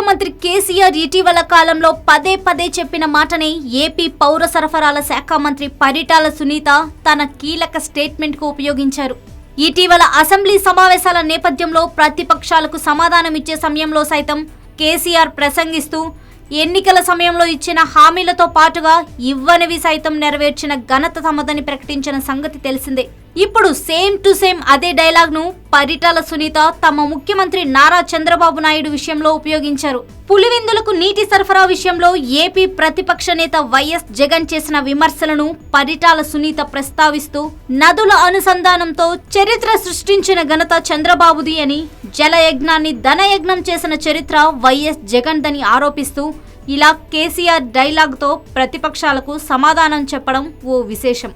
ముఖ్యమంత్రి కేసీఆర్ ఇటీవల కాలంలో పదే పదే చెప్పిన మాటనే ఏపీ పౌర సరఫరాల శాఖ మంత్రి పరిటాల సునీత తన కీలక స్టేట్మెంట్ కు ఉపయోగించారు. ఇటీవల అసెంబ్లీ సమావేశాల నేపథ్యంలో ప్రతిపక్షాలకు సమాధానం ఇచ్చే సమయంలో సైతం కేసీఆర్ ప్రసంగిస్తూ ఎన్నికల సమయంలో ఇచ్చిన హామీలతో పాటుగా ఇవ్వనివి సైతం నెరవేర్చిన ఘనత తమదని ప్రకటించిన సంగతి తెలిసిందే. ఇప్పుడు సేమ్ టు సేమ్ అదే డైలాగ్ ను పరిటాల సునీత తమ ముఖ్యమంత్రి నారా చంద్రబాబు నాయుడు విషయంలో ఉపయోగించారు. పులివెందులకు నీటి సరఫరా విషయంలో ఏపీ ప్రతిపక్ష నేత వైఎస్ జగన్ చేసిన విమర్శలను పరిటాల సునీత ప్రస్తావిస్తూ నదుల అనుసంధానంతో చరిత్ర సృష్టించిన ఘనత చంద్రబాబుది అని, జలయజ్ఞాన్ని ధనయజ్ఞం చేసిన చరిత్ర వైఎస్ జగన్ దని ఆరోపిస్తూ ఇలా కేసీఆర్ డైలాగ్ తో ప్రతిపక్షాలకు సమాధానం చెప్పడం ఓ విశేషం.